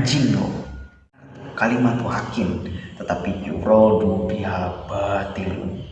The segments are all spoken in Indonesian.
bajing loh. Kalimat hakin, tetapi yuradu biha batilun,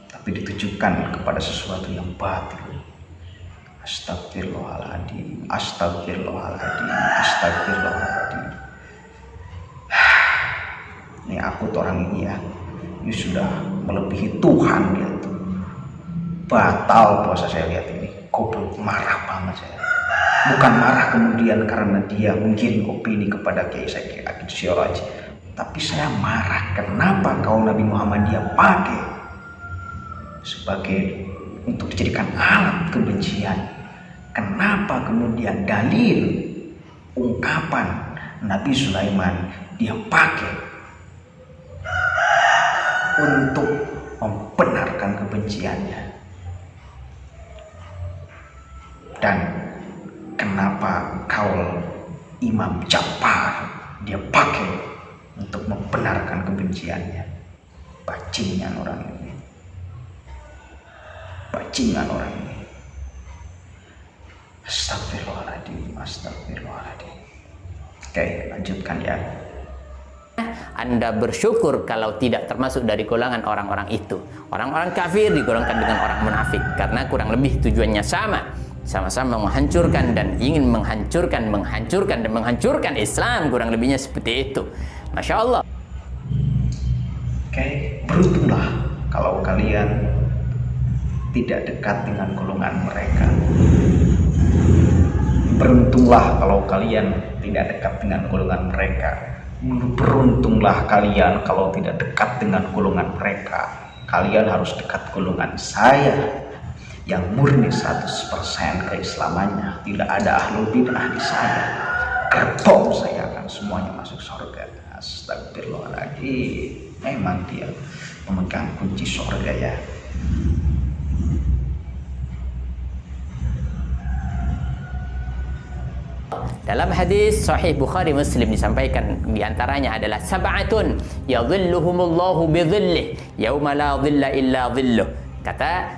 tapi ditujukan kepada sesuatu yang batil. Astagfirullahaladzim, astagfirullahaladzim, astagfirullahaladzim. Ini aku tuh orang ini ya, ini sudah melebihi Tuhan dia tuh. Batal puasa saya lihat ini, goblok, marah banget saya. Bukan marah kemudian karena dia menggiring opini kepada Kiai Said Akil Siraj, tapi saya marah kenapa kaum Nabi Muhammad dia pakai sebagai untuk dijadikan alat kebencian. Kenapa kemudian dalil ungkapan Nabi Sulaiman dia pakai untuk membenarkan kebenciannya, dan kenapa kaul Imam Ja'far dia pakai untuk membenarkan kebenciannya. Bajingan orang ini, bajingan orang ini. Astagfirullahaladzim, astagfirullahaladzim. Oke, lanjutkan ya. Anda bersyukur kalau tidak termasuk dari golongan orang-orang itu. Orang-orang kafir digolongkan dengan orang munafik karena kurang lebih tujuannya sama-sama menghancurkan dan ingin menghancurkan dan menghancurkan Islam, kurang lebihnya seperti itu. Masya Allah. Oke, beruntunglah kalau kalian tidak dekat dengan golongan mereka. Beruntunglah kalau kalian tidak dekat dengan golongan mereka. Beruntunglah kalian kalau tidak dekat dengan golongan mereka. Kalian harus dekat golongan saya yang murni 100% keislamannya. Tidak ada ahlul bid'ah di saya. Gerbong saya akan semuanya masuk surga. Astagfirullahaladzim. Memang dia memegang kunci surga ya. Dalam hadis Sahih Bukhari Muslim disampaikan diantaranya adalah sab'atun yadhilluhumullahu bidhillih yauma la dhilla illa dhilluh. Kata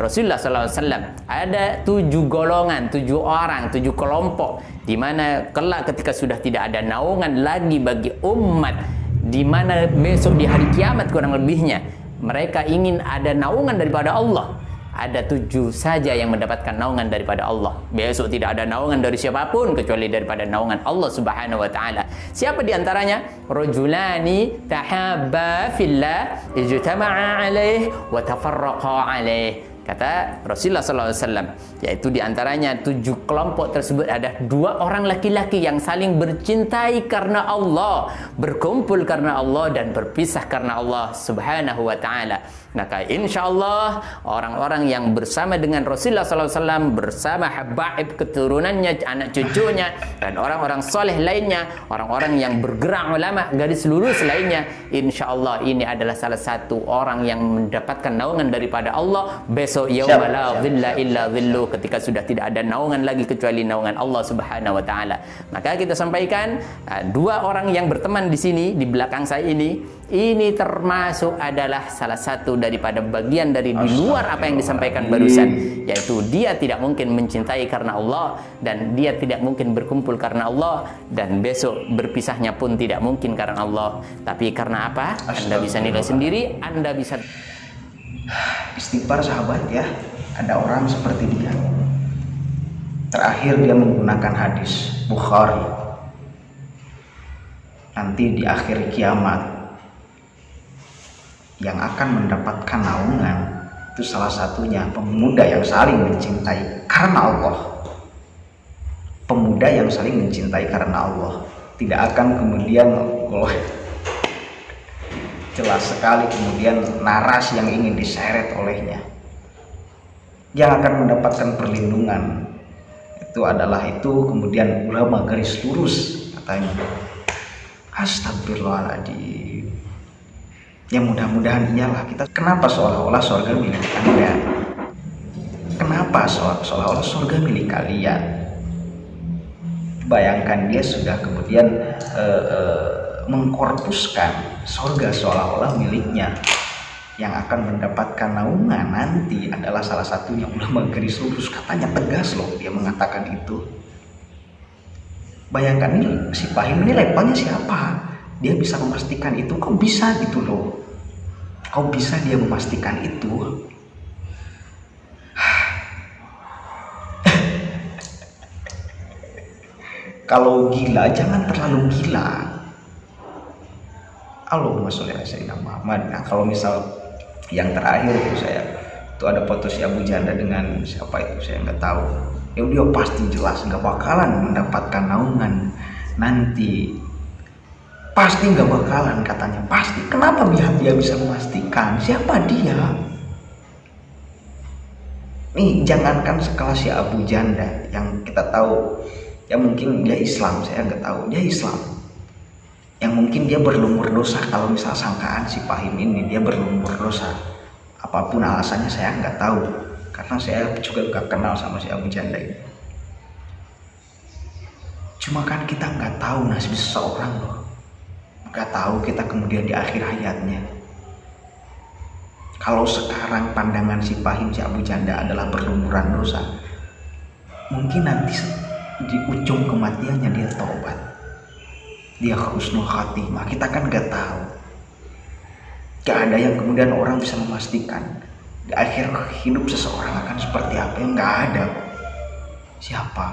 Rasulullah SAW, ada 7 golongan, 7 orang, 7 kelompok di mana kelak ketika sudah tidak ada naungan lagi bagi umat, di mana besok di hari kiamat kurang lebihnya mereka ingin ada naungan daripada Allah. Ada 7 saja yang mendapatkan naungan daripada Allah. Besok tidak ada naungan dari siapapun kecuali daripada naungan Allah Subhanahu wa taala. Siapa di antaranya? Rajulani tahabba fillah ijtama'a alaih wa tafarraqa alaih. Kata Rasulullah SAW, yaitu di antaranya 7 kelompok tersebut ada 2 orang laki-laki yang saling bercintai karena Allah, berkumpul karena Allah dan berpisah karena Allah Subhanahu wa taala. Maka insya Allah orang-orang yang bersama dengan Rasulullah SAW, bersama habaib keturunannya, anak cucunya, dan orang-orang soleh lainnya, orang-orang yang bergerak ulama garis lurus lainnya, insya Allah ini adalah salah satu orang yang mendapatkan naungan daripada Allah besok yauma la dhilla illa dhillu, ketika sudah tidak ada naungan lagi kecuali naungan Allah Subhanahu wa taala. Maka kita sampaikan 2 orang yang berteman di sini di belakang saya ini termasuk adalah salah satu daripada bagian dari di luar apa yang disampaikan barusan, yaitu dia tidak mungkin mencintai karena Allah dan dia tidak mungkin berkumpul karena Allah dan besok berpisahnya pun tidak mungkin karena Allah. Tapi karena apa? Anda bisa nilai sendiri, Anda bisa istighfar sahabat ya. Ada orang seperti dia. Terakhir dia menggunakan hadis Bukhari. Nanti di akhir kiamat yang akan mendapatkan naungan itu salah satunya pemuda yang saling mencintai karena Allah. Pemuda yang saling mencintai karena Allah tidak akan kemudian jelas sekali kemudian narasi yang ingin diseret olehnya. Yang akan mendapatkan perlindungan itu adalah kemudian ulama garis lurus katanya. Astagfirullahaladzim. Ya mudah-mudahan iyalah kita. Kenapa seolah-olah surga milik Anda? Kenapa seolah-olah surga milik kalian? Bayangkan dia sudah kemudian mengkorpuskan surga seolah-olah miliknya. Yang akan mendapatkan naungan nanti adalah salah satunya ulama garis lurus. Katanya tegas loh dia mengatakan itu. Bayangkan ini si Fahim ini levelnya siapa? Dia bisa memastikan itu, kok bisa gitu loh? Kok bisa dia memastikan itu? Kalau gila jangan terlalu gila. Allahumma sholli ala sayyidina Muhammad. Nah, kalau misal yang terakhir itu ada foto si Abu Janda dengan siapa itu saya nggak tahu. Ya dia pasti jelas nggak bakalan mendapatkan naungan nanti. Pasti nggak bakalan katanya. Pasti. Kenapa dia bisa memastikan? Siapa dia? Nih jangankan sekelas si Abu Janda yang kita tahu. Ya mungkin dia Islam, saya nggak tahu dia Islam. Yang mungkin dia berlumur dosa kalau misal sangkaan si Fahim ini dia berlumur dosa. Apapun alasannya saya nggak tahu, karena saya juga nggak kenal sama si Abu Janda ini. Cuma kan kita nggak tahu nasib seseorang loh, nggak tahu kita kemudian di akhir hayatnya. Kalau sekarang pandangan si Fahim si Abu Janda adalah berlumuran dosa, mungkin nanti di ujung kematiannya dia taubat, dia husnul khatimah. Kita kan gak tahu, gak ada yang kemudian orang bisa memastikan di akhir hidup seseorang akan seperti apa, yang gak ada. Siapa?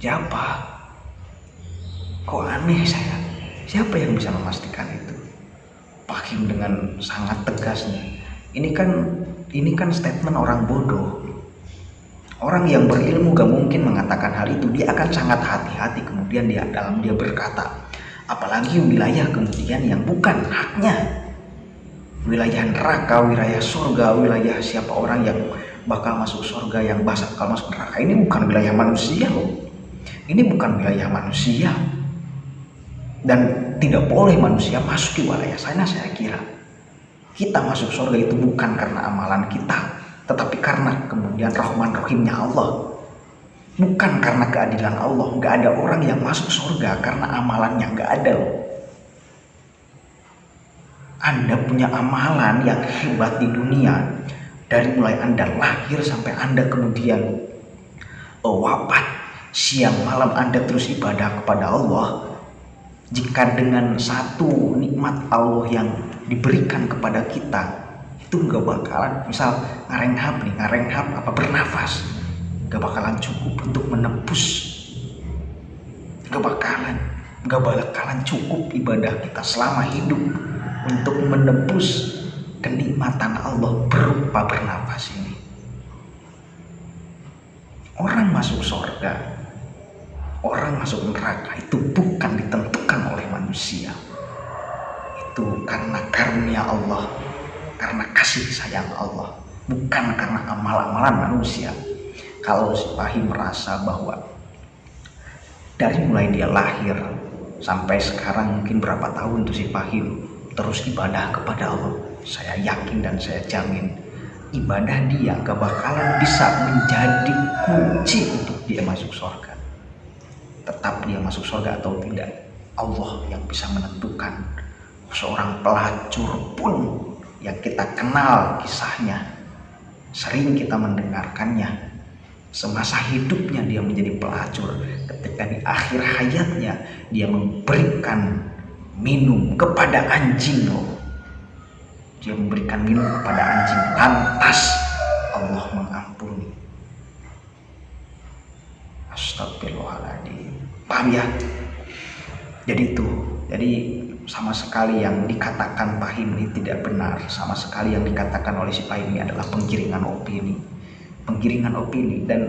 Siapa? Kok aneh saya, siapa yang bisa memastikan itu? Fahim dengan sangat tegasnya, ini kan statement orang bodoh. Orang yang berilmu gak mungkin mengatakan hal itu. Dia akan sangat hati-hati kemudian dia berkata, apalagi wilayah kemudian yang bukan haknya, wilayah neraka, wilayah surga, wilayah siapa orang yang bakal masuk surga, yang bakal masuk neraka. Ini bukan wilayah manusia loh, ini bukan wilayah manusia, dan tidak boleh manusia masuk di wilayah sana. Saya kira kita masuk surga itu bukan karena amalan kita, tetapi karena kemudian rahman rahimnya Allah, bukan karena keadilan Allah. Nggak ada orang yang masuk surga karena amalannya, nggak ada loh. Anda punya amalan yang hebat di dunia, dari mulai Anda lahir sampai Anda kemudian wafat, siang malam Anda terus ibadah kepada Allah. Jika dengan satu nikmat Allah yang diberikan kepada kita itu nggak bakalan, misal ngarenghap apa bernafas, nggak bakalan cukup untuk menebus, nggak bakalan cukup ibadah kita selama hidup untuk menebus kenikmatan Allah berupa bernafas ini. Orang masuk surga, orang masuk neraka itu bukan ditentukan oleh manusia, itu karena karunia Allah, karena kasih sayang Allah, bukan karena amal-amalan manusia. Kalau si Fahim merasa bahwa dari mulai dia lahir sampai sekarang mungkin berapa tahun tuh si Fahim terus ibadah kepada Allah, saya yakin dan saya jamin ibadah dia gak bakalan bisa menjadi kunci untuk dia masuk surga. Tetap dia masuk surga atau tidak, Allah yang bisa menentukan. Seorang pelacur pun yang kita kenal kisahnya, sering kita mendengarkannya, semasa hidupnya dia menjadi pelacur. Ketika di akhir hayatnya dia memberikan minum kepada anjing loh. Dia memberikan minum kepada anjing, lantas Allah mengampuni. Astagfirullahaladzim. Paham ya? Jadi sama sekali yang dikatakan Fahim ini tidak benar. Sama sekali yang dikatakan oleh si Fahim ini adalah penggiringan opini. Dan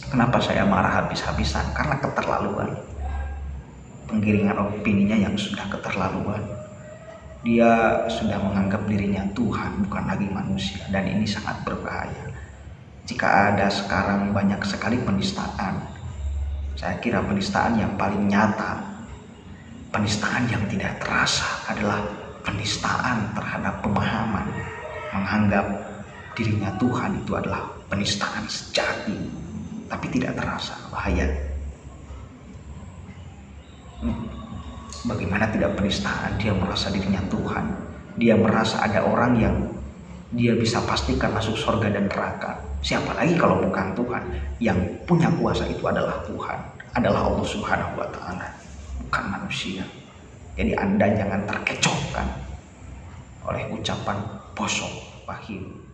kenapa saya marah habis-habisan? Karena keterlaluan. Penggiringan opininya yang sudah keterlaluan. Dia sudah menganggap dirinya Tuhan, bukan lagi manusia, dan ini sangat berbahaya. Jika ada sekarang banyak sekali penistaan, saya kira penistaan yang paling nyata, penistaan yang tidak terasa adalah penistaan terhadap pemahaman. Menganggap dirinya Tuhan itu adalah penistaan sejati, tapi tidak terasa. Bahaya. Bagaimana tidak penistaan? Dia merasa dirinya Tuhan. Dia merasa ada orang yang dia bisa pastikan masuk surga dan neraka. Siapa lagi kalau bukan Tuhan? Yang punya kuasa itu adalah Tuhan, adalah Allah Subhanahu wa Ta'ala, bukan manusia. Jadi Anda jangan terkecohkan oleh ucapan bosok, pahim,